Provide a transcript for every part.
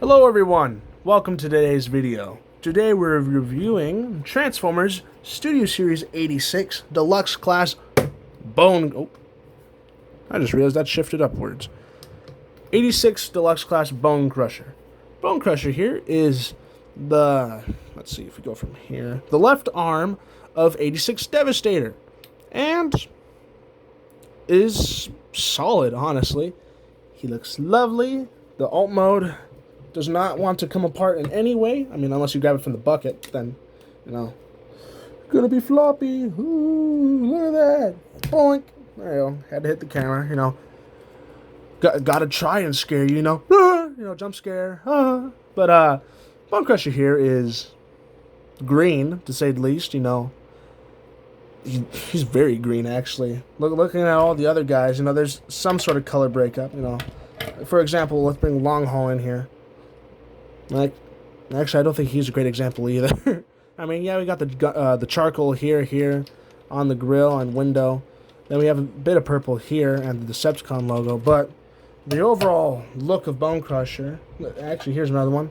Hello everyone, welcome to today's video. Today we're reviewing Transformers Studio Series 86 Deluxe Class Bone... Oh, I just realized that shifted upwards. 86 Deluxe Class Bonecrusher. Bonecrusher here is the... Let's see if we go from here. The left arm of 86 Devastator. And is solid, honestly. He looks lovely. The alt mode does not want to come apart in any way. I mean, unless you grab it from the bucket, then, gonna be floppy. Ooh, look at that. Boink. There you go. Had to hit the camera, Gotta try and scare you, jump scare. But, Bonecrusher here is green, to say the least, He's very green, actually. Looking at all the other guys, there's some sort of color breakup, For example, let's bring Longhaul in here. Actually, I don't think he's a great example either. I mean, yeah, we got the charcoal here on the grill and window. Then we have a bit of purple here and the Decepticon logo. But the overall look of Bonecrusher, actually, here's another one.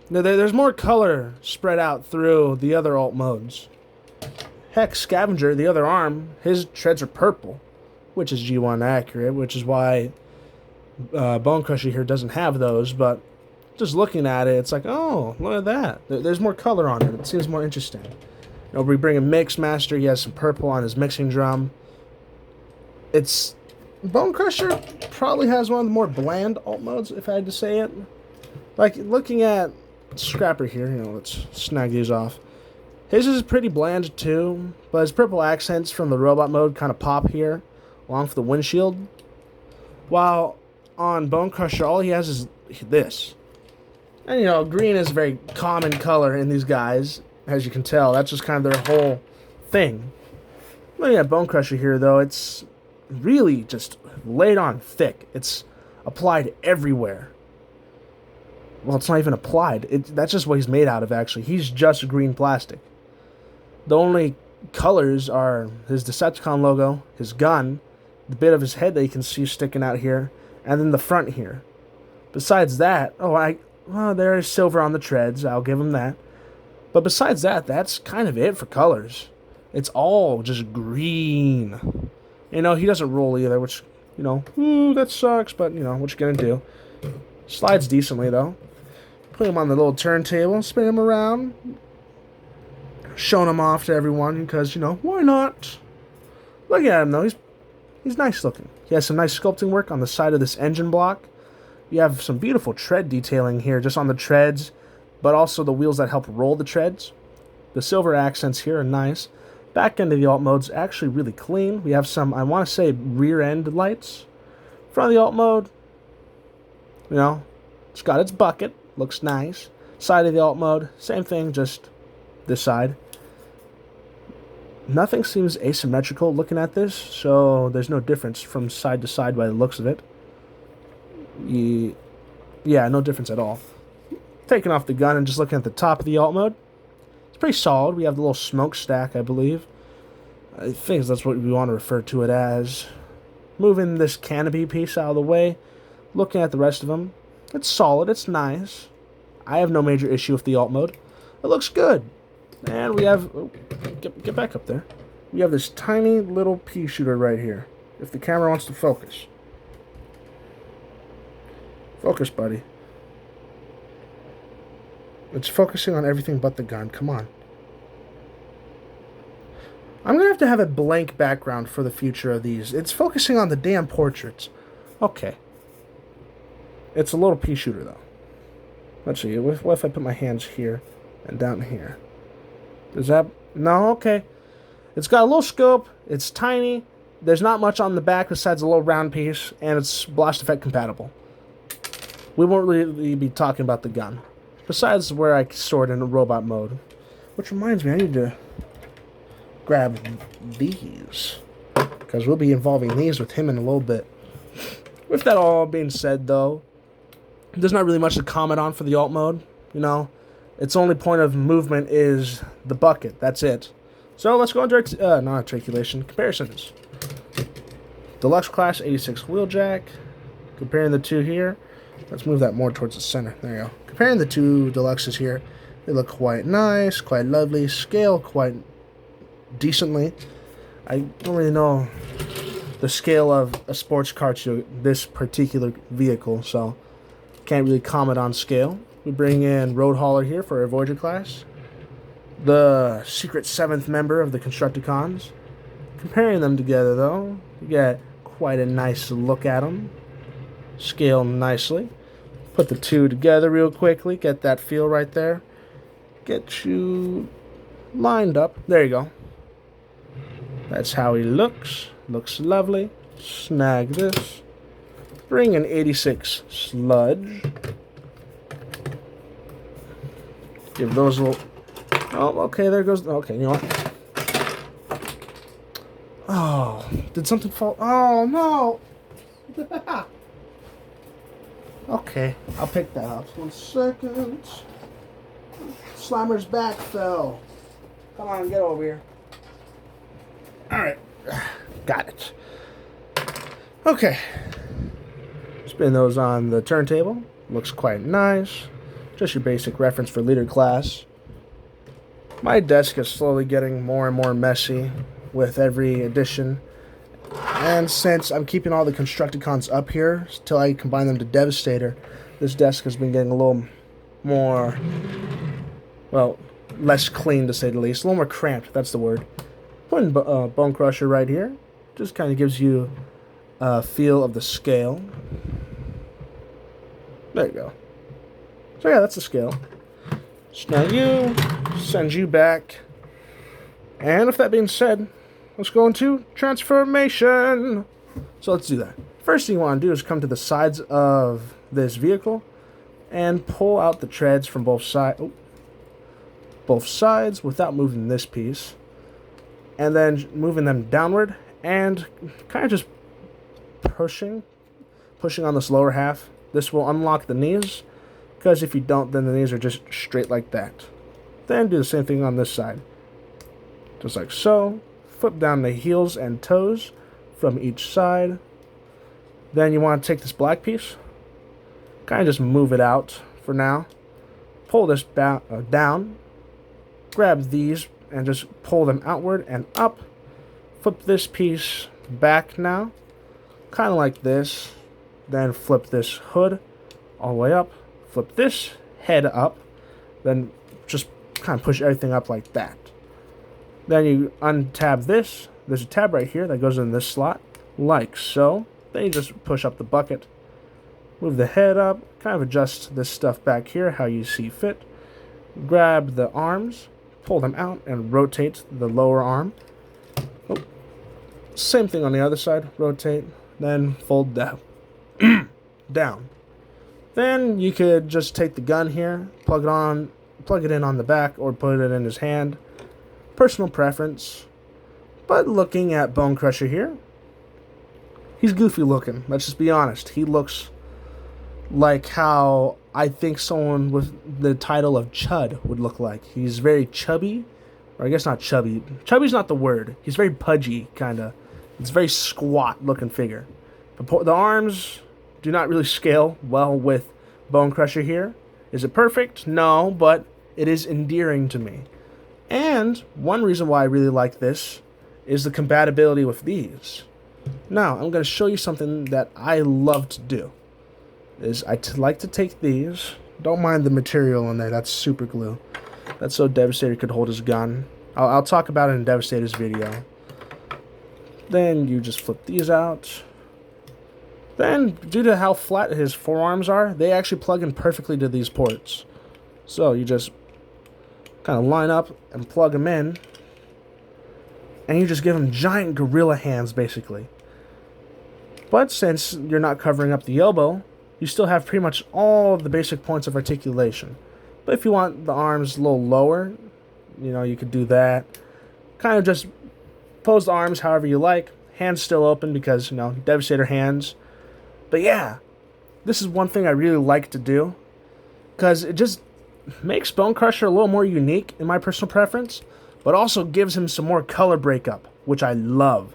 There's more color spread out through the other alt modes. Heck, Scavenger, the other arm, his treads are purple, which is G1 accurate, which is why Bonecrusher here doesn't have those, but just looking at it, it's like, oh, look at that. There's more color on it. It seems more interesting. We bring a Mix Master. He has some purple on his mixing drum. Bonecrusher probably has one of the more bland alt modes, if I had to say it. Like, looking at Scrapper here, let's snag these off. His is pretty bland too, but his purple accents from the robot mode kind of pop here, along with the windshield. While on Bonecrusher, all he has is this. And, green is a very common color in these guys, as you can tell. That's just kind of their whole thing. Looking at Bonecrusher here, though, it's really just laid on thick. It's applied everywhere. Well, it's not even applied. That's just what he's made out of, actually. He's just green plastic. The only colors are his Decepticon logo, his gun, the bit of his head that you can see sticking out here, and then the front here. Besides that, there is silver on the treads, I'll give him that. But besides that, that's kind of it for colors. It's all just green. He doesn't roll either, which, that sucks, but, what you gonna do? Slides decently, though. Put him on the little turntable, spin him around, showing him off to everyone, because, why not? Look at him, though. He's nice looking. He has some nice sculpting work on the side of this engine block. You have some beautiful tread detailing here, just on the treads, but also the wheels that help roll the treads. The silver accents here are nice. Back end of the alt mode's actually really clean. We have some, I want to say, rear end lights. Front of the alt mode, it's got its bucket, looks nice. Side of the alt mode, same thing, just this side. Nothing seems asymmetrical looking at this, so there's no difference from side to side by the looks of it. Yeah, no difference at all. Taking off the gun and just looking at the top of the alt mode, it's pretty solid. We have the little smokestack, I believe. I think that's what we want to refer to it as. Moving this canopy piece out of the way, looking at the rest of them, it's solid, it's nice. I have no major issue with the alt mode. It looks good. And we have... Oh, get back up there. We have this tiny little pea shooter right here. If the camera wants to focus. Focus, buddy. It's focusing on everything but the gun. Come on. I'm going to have a blank background for the future of these. It's focusing on the damn portraits. Okay. It's a little pea shooter, though. Let's see. What if I put my hands here and down here? Does that... No, okay. It's got a little scope. It's tiny. There's not much on the back besides a little round piece. And it's blast effect compatible. We won't really be talking about the gun. Besides where I store it in a robot mode. Which reminds me, I need to grab these. Because we'll be involving these with him in a little bit. With that all being said, though, there's not really much to comment on for the alt mode. Its only point of movement is the bucket. That's it. So let's go into not articulation, comparisons. Deluxe Class 86 Wheeljack. Comparing the two here. Let's move that more towards the center. There you go. Comparing the two deluxes here, they look quite nice, quite lovely, scale quite decently. I don't really know the scale of a sports car to this particular vehicle, so can't really comment on scale. We bring in Road Hauler here for our Voyager class. The secret 7th member of the Constructicons. Comparing them together, though, you get quite a nice look at them. Scale nicely. Put the two together real quickly. Get that feel right there. Get you lined up. There you go. That's how he looks. Looks lovely. Snag this. Bring an 86 Sludge. Give those a little... Oh, okay, there goes... Okay, you know what? Oh, did something fall? Oh, no! Okay, I'll pick that up. 1 second. Slimer's back fell. Come on, get over here. Alright. Got it. Okay. Spin those on the turntable. Looks quite nice. Just your basic reference for leader class. My desk is slowly getting more and more messy with every edition. And since I'm keeping all the Constructicons up here till I combine them to Devastator, this desk has been getting a little more, well, less clean to say the least. A little more cramped, that's the word. Putting Bonecrusher right here. Just kind of gives you a feel of the scale. There you go. So yeah, that's the scale. Snag you, send you back. And with that being said, let's go into transformation. So let's do that. First thing you want to do is come to the sides of this vehicle and pull out the treads from both sides without moving this piece. And then moving them downward and kind of just pushing on this lower half. This will unlock the knees, because if you don't, then the knees are just straight like that. Then do the same thing on this side. Just like so. Flip down the heels and toes from each side. Then you want to take this black piece, kind of just move it out for now. Pull this down. Grab these and just pull them outward and up. Flip this piece back now, kind of like this. Then flip this hood all the way up. Flip this head up. Then just kind of push everything up like that. Then you untab this. There's a tab right here that goes in this slot, like so. Then you just push up the bucket. Move the head up. Kind of adjust this stuff back here how you see fit. Grab the arms. Pull them out and rotate the lower arm. Oh. Same thing on the other side. Rotate. Then fold down. Down. Then you could just take the gun here, plug it in on the back, or put it in his hand. Personal preference. But looking at Bonecrusher here, he's goofy looking. Let's just be honest. He looks like how I think someone with the title of Chud would look like. He's very chubby. Or I guess not chubby. Chubby's not the word. He's very pudgy, kind of. It's a very squat looking figure. But the arms do not really scale well with Bonecrusher here. Is it perfect? No, but it is endearing to me. And one reason why I really like this is the compatibility with these. Now, I'm going to show you something that I love to do. I like to take these. Don't mind the material in there. That's super glue. That's so Devastator could hold his gun. I'll talk about it in Devastator's video. Then you just flip these out. Then, due to how flat his forearms are, they actually plug in perfectly to these ports. So you just kind of line up and plug them in. And you just give him giant gorilla hands, basically. But since you're not covering up the elbow, you still have pretty much all of the basic points of articulation. But if you want the arms a little lower, you could do that. Kind of just pose the arms however you like. Hands still open because, Devastator hands. But yeah, this is one thing I really like to do, because it just makes Bonecrusher a little more unique in my personal preference, but also gives him some more color breakup, which I love.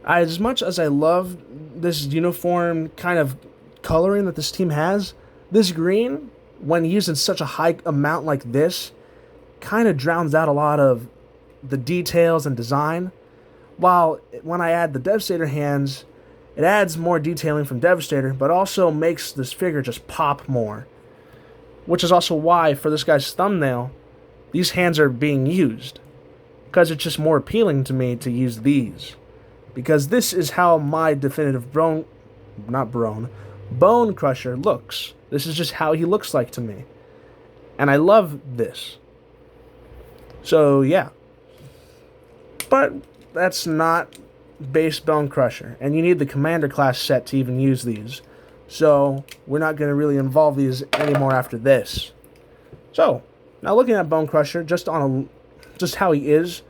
As much as I love this uniform kind of coloring that this team has, this green, when used in such a high amount like this, kind of drowns out a lot of the details and design. While when I add the Devastator hands, it adds more detailing from Devastator, but also makes this figure just pop more. Which is also why, for this guy's thumbnail, these hands are being used. Because it's just more appealing to me to use these. Because this is how my definitive Bonecrusher looks. This is just how he looks like to me. And I love this. So, yeah. But that's not base Bonecrusher. And you need the Commander class set to even use these. So, we're not going to really involve these anymore after this. So, now looking at Bonecrusher, just how he is,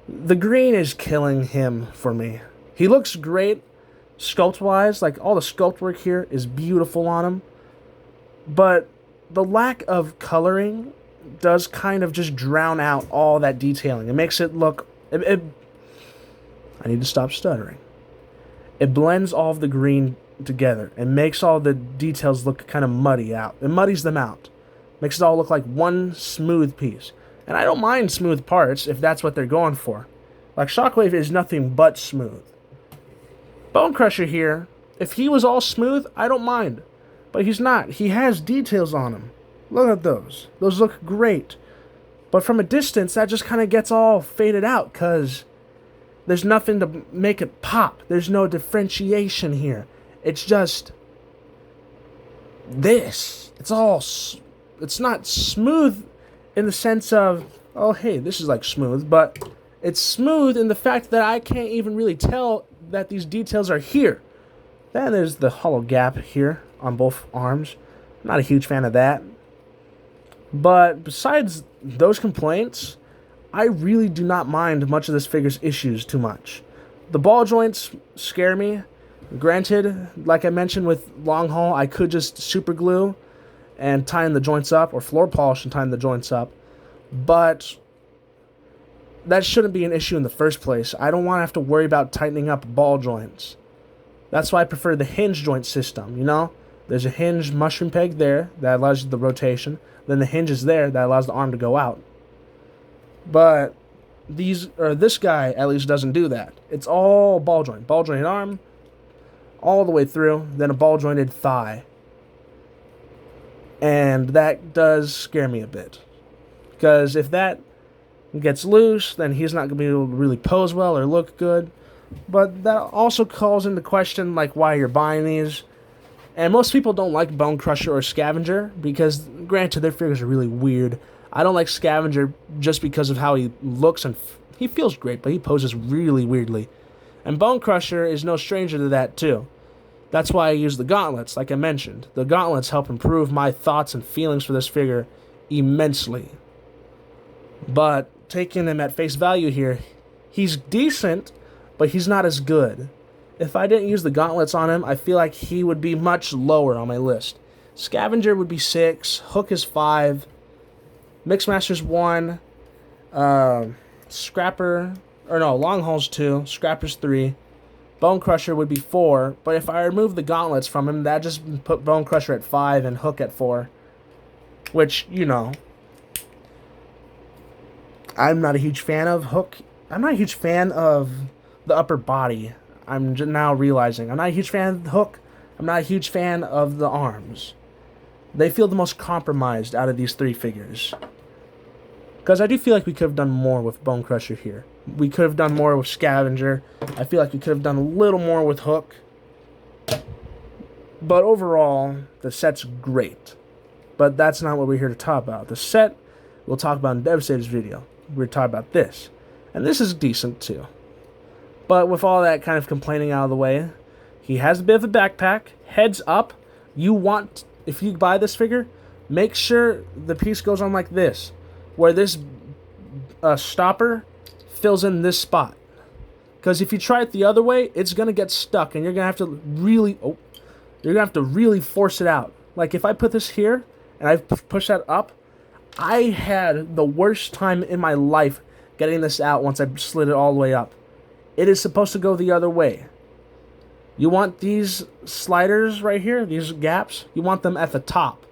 the green is killing him for me. He looks great sculpt-wise. Like, all the sculpt work here is beautiful on him. But the lack of coloring does kind of just drown out all that detailing. It makes it look... I need to stop stuttering. It blends all of the green together and makes all the details look kind of muddy out. It muddies them out. Makes it all look like one smooth piece. And I don't mind smooth parts if that's what they're going for. Like, Shockwave is nothing but smooth. Bonecrusher here, if he was all smooth, I don't mind. But he's not. He has details on him. Look at those. Those look great. But from a distance, that just kind of gets all faded out because there's nothing to make it pop. There's no differentiation here. It's just this. It's not smooth in the sense of, oh, hey, this is like smooth, but it's smooth in the fact that I can't even really tell that these details are here. Then there's the hollow gap here on both arms. I'm not a huge fan of that. But besides those complaints, I really do not mind much of this figure's issues too much. The ball joints scare me. Granted, like I mentioned with Long Haul, I could just super glue and tying the joints up, or floor polish and tying the joints up. But that shouldn't be an issue in the first place. I don't want to have to worry about tightening up ball joints. That's why I prefer the hinge joint system, you know? There's a hinge mushroom peg there that allows you the rotation. Then the hinge is there that allows the arm to go out. But this guy at least doesn't do that. It's all ball joint. Ball jointed arm, all the way through, then a ball jointed thigh. And that does scare me a bit. Because if that gets loose, then he's not going to be able to really pose well or look good. But that also calls into question, like, why you're buying these. And most people don't like Bonecrusher or Scavenger because, granted, their figures are really weird. I don't like Scavenger just because of how he looks, and he feels great, but he poses really weirdly. And Bonecrusher is no stranger to that, too. That's why I use the gauntlets, like I mentioned. The gauntlets help improve my thoughts and feelings for this figure immensely. But taking him at face value here, he's decent, but he's not as good. If I didn't use the gauntlets on him, I feel like he would be much lower on my list. Scavenger would be 6, Hook is 5, Mixmaster's 1, Long Haul's 2, Scrapper's 3, Bonecrusher would be 4, but if I remove the gauntlets from him, that just put Bonecrusher at 5 and Hook at 4. Which, you know, I'm not a huge fan of Hook. I'm not a huge fan of the upper body. I'm just now realizing. I'm not a huge fan of the Hook. I'm not a huge fan of the arms. They feel the most compromised out of these three figures. Because I do feel like we could have done more with Bonecrusher here. We could have done more with Scavenger. I feel like we could have done a little more with Hook. But overall, the set's great. But that's not what we're here to talk about. The set, we'll talk about in Devastator's video. We're talking about this. And this is decent too. But with all that kind of complaining out of the way, he has a bit of a backpack. Heads up, if you buy this figure, make sure the piece goes on like this, where this stopper fills in this spot. Because if you try it the other way, it's gonna get stuck, and you're gonna have to really force it out. Like if I put this here and I push that up, I had the worst time in my life getting this out once I slid it all the way up. It is supposed to go the other way. You want these sliders right here, these gaps, you want them at the top.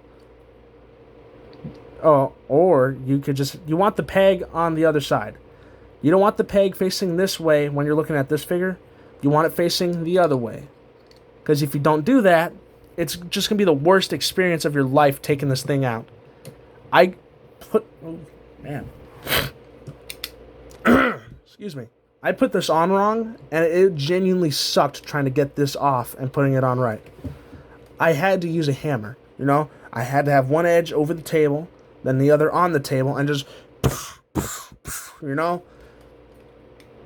Oh, or you could just, you want the peg on the other side. You don't want the peg facing this way when you're looking at this figure. You want it facing the other way. Because if you don't do that, it's just going to be the worst experience of your life taking this thing out. Oh, man. Excuse me. I put this on wrong, and it genuinely sucked trying to get this off and putting it on right. I had to use a hammer, you know? I had to have one edge over the table, then the other on the table, and just, you know?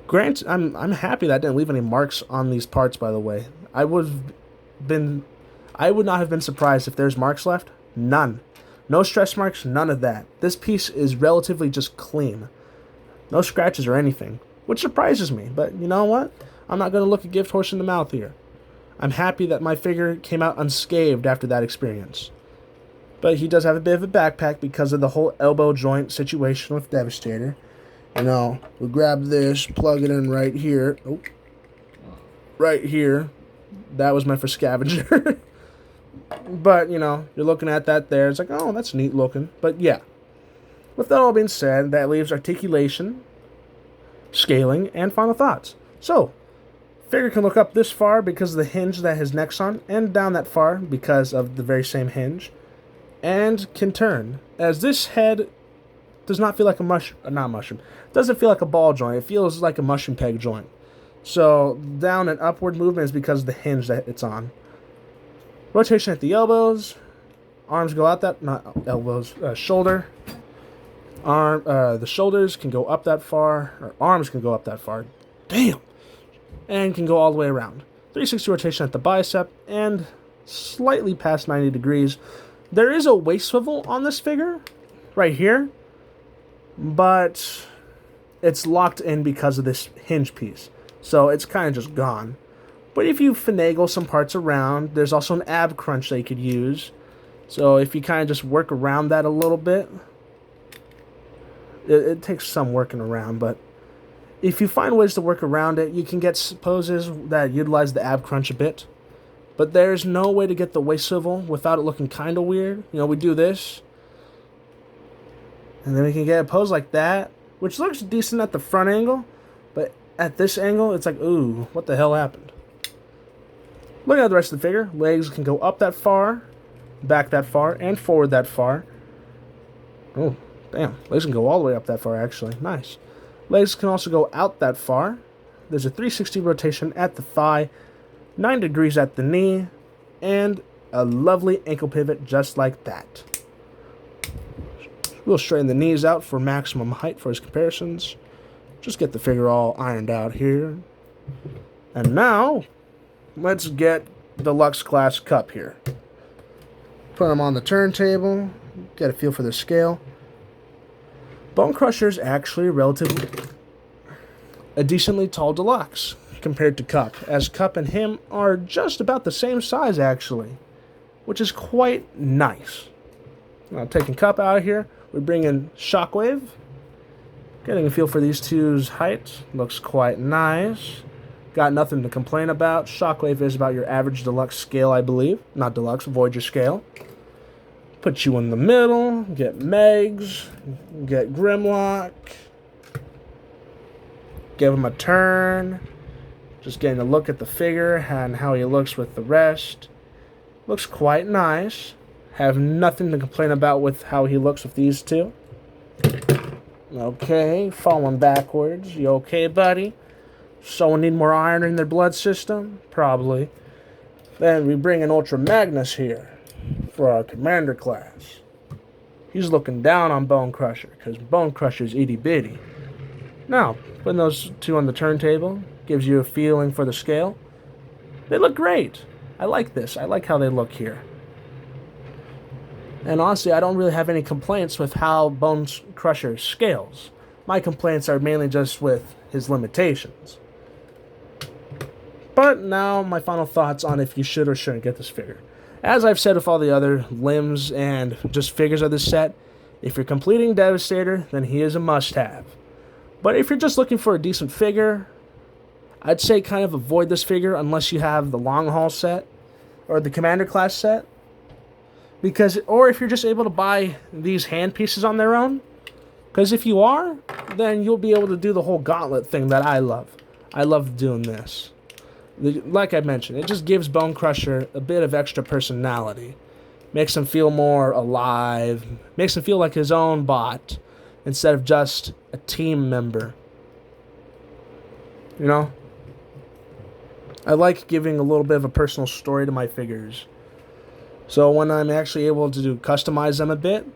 Granted, I'm happy that didn't leave any marks on these parts, by the way. I would not have been surprised if there's marks left. None. No stretch marks, none of that. This piece is relatively just clean. No scratches or anything, which surprises me. But you know what? I'm not going to look a gift horse in the mouth here. I'm happy that my figure came out unscathed after that experience. But he does have a bit of a backpack because of the whole elbow joint situation with Devastator. You know, we'll grab this, plug it in right here. Oh, right here. That was meant for scavenger. But, you know, you're looking at that there. It's like, oh, that's neat looking. But, yeah. With that all being said, that leaves articulation, scaling, and final thoughts. So, figure can look up this far because of the hinge that his neck's on, and down that far because of the very same hinge, and can turn. As this head does not feel like a doesn't feel like a ball joint. It feels like a mushroom peg joint. So, down and upward movement is because of the hinge that it's on. Rotation at the elbows. Arms go out that, not elbows, shoulder. The shoulders can go up that far, or arms can go up that far. Damn! And can go all the way around. 360 rotation at the bicep, and slightly past 90 degrees. There is a waist swivel on this figure, right here, but it's locked in because of this hinge piece. So it's kind of just gone. But if you finagle some parts around, there's also an ab crunch that you could use. So if you kind of just work around that a little bit, it takes some working around, but if you find ways to work around it, you can get poses that utilize the ab crunch a bit. But there's no way to get the waist swivel without it looking kind of weird. You know, we do this, and then we can get a pose like that, which looks decent at the front angle, but at this angle, it's like, ooh, what the hell happened? Look at the rest of the figure. Legs can go up that far, back that far, and forward that far. Oh, damn. Legs can go all the way up that far, actually. Nice. Legs can also go out that far. There's a 360 rotation at the thigh, 9 degrees at the knee, and a lovely ankle pivot just like that. We'll straighten the knees out for maximum height for his comparisons. Just get the figure all ironed out here. And now, let's get Deluxe Class Cup here. Put him on the turntable. Get a feel for the scale. Bonecrusher is actually a decently tall deluxe compared to Cup, as Cup and him are just about the same size actually, which is quite nice. Now taking Cup out of here, we bring in Shockwave. Getting a feel for these two's height, looks quite nice. Got nothing to complain about. Shockwave is about your average deluxe scale, I believe. Not deluxe, Voyager scale. Put you in the middle, get Megs, get Grimlock, give him a turn, just getting a look at the figure and how he looks with the rest. Looks quite nice. Have nothing to complain about with how he looks with these two. Okay, falling backwards. You okay, buddy? Someone need more iron in their blood system? Probably. Then we bring in Ultra Magnus here for our commander class. He's looking down on Bonecrusher because Bonecrusher's itty bitty. Now, putting those two on the turntable gives you a feeling for the scale. They look great. I like this. I like how they look here. And honestly, I don't really have any complaints with how Bonecrusher scales. My complaints are mainly just with his limitations. But now, my final thoughts on if you should or shouldn't get this figure. As I've said with all the other limbs and just figures of this set, if you're completing Devastator, then he is a must-have. But if you're just looking for a decent figure, I'd say kind of avoid this figure unless you have the long haul set or the commander class set. Because, or if you're just able to buy these hand pieces on their own. Because if you are, then you'll be able to do the whole gauntlet thing that I love. I love doing this. Like I mentioned, it just gives Bonecrusher a bit of extra personality. Makes him feel more alive. Makes him feel like his own bot instead of just a team member. You know? I like giving a little bit of a personal story to my figures. So when I'm actually able to customize them a bit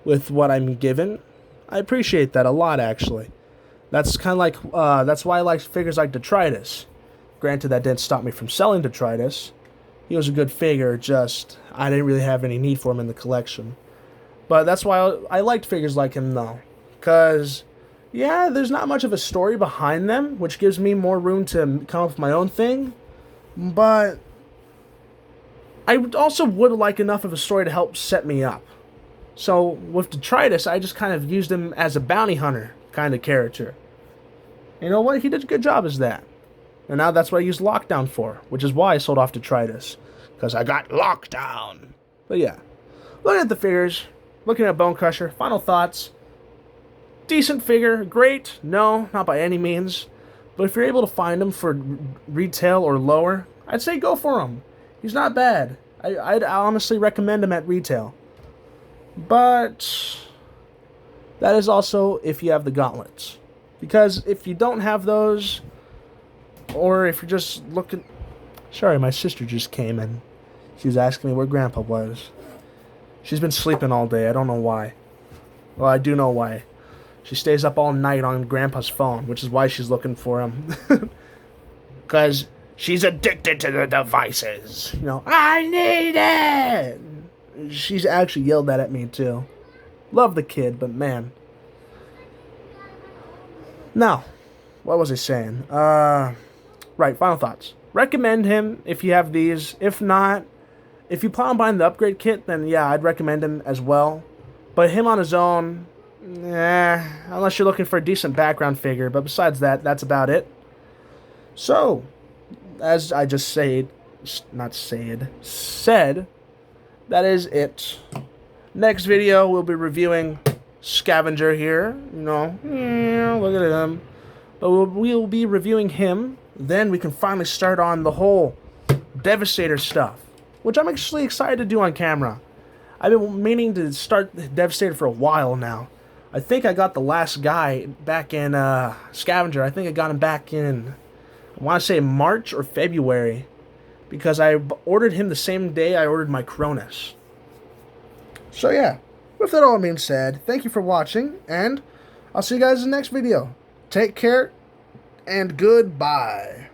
with what I'm given, I appreciate that a lot, actually. That's kind of like, that's why I like figures like Detritus. Granted, that didn't stop me from selling Detritus. He was a good figure, just I didn't really have any need for him in the collection. But that's why I liked figures like him, though. Because, yeah, there's not much of a story behind them, which gives me more room to come up with my own thing. But I also would like enough of a story to help set me up. So with Detritus, I just kind of used him as a bounty hunter kind of character. You know what? He did a good job as that. And now that's what I use Lockdown for, which is why I sold off Detritus. Because I got Lockdown. But yeah, looking at the figures, looking at Bonecrusher, final thoughts. Decent figure, great? No, not by any means. But if you're able to find him for retail or lower, I'd say go for him. He's not bad. I'd honestly recommend him at retail. But that is also if you have the gauntlets. Because if you don't have those, or if you're just looking... Sorry, my sister just came in. She was asking me where Grandpa was. She's been sleeping all day. I don't know why. Well, I do know why. She stays up all night on Grandpa's phone, which is why she's looking for him. Because she's addicted to the devices. You know, I need it! She's actually yelled that at me, too. Love the kid, but man. Now, what was I saying? Right, final thoughts. Recommend him if you have these. If not, if you plan on buying the upgrade kit, then yeah, I'd recommend him as well. But him on his own, unless you're looking for a decent background figure. But besides that, that's about it. So, as I just said, that is it. Next video, we'll be reviewing Scavenger here. You know, look at him. But we'll be reviewing him. Then we can finally start on the whole Devastator stuff, which I'm actually excited to do on camera. I've been meaning to start Devastator for a while now. I think I got the last guy back in Scavenger. I think I got him back in, I want to say March or February, because I ordered him the same day I ordered my Cronus. So yeah, with that all being said, thank you for watching, and I'll see you guys in the next video. Take care, and goodbye.